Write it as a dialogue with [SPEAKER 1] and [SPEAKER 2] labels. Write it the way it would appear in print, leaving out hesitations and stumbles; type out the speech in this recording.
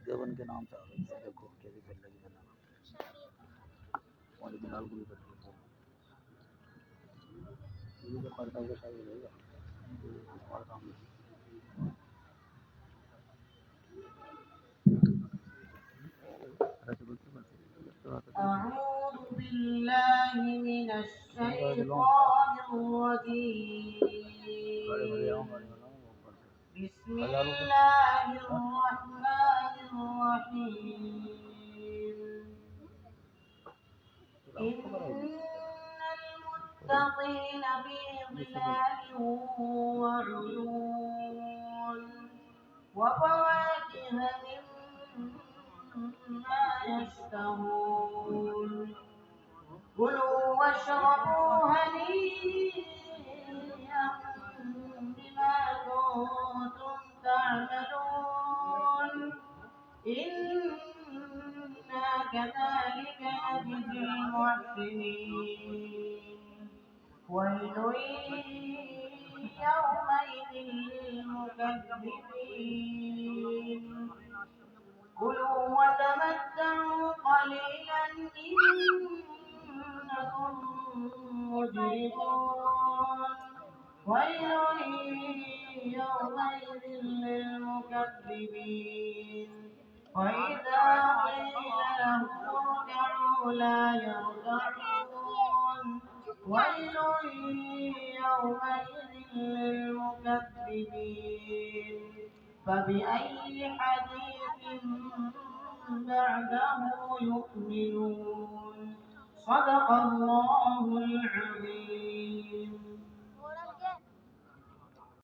[SPEAKER 1] देवन के नाम से आ गई है, देखो कैसी चल रही है और बिलाल को भी कर दिया ये तो पर्दा के साथ रहेगा हमारा काम नहीं
[SPEAKER 2] أعوذ بالله من الشيطان الرجيم بسم الله الرحمن الرحيم إن المتقين في ظلال وعيون وفواكه مما يشتهون كلوا واشربوا هنيئا بما كنتم تعملون إنا كذلك نجزي المحسنين ويل يومئذ للمكذبين كلوا وتمتعوا قليلا إنكم مجرمون ويل يومئذ للمكذبين وإذا قيل لهم اركعوا لا يركعون ويل يومئذ للمكذبين فبأي حديث بعده يؤمنون صدق الله العظيم.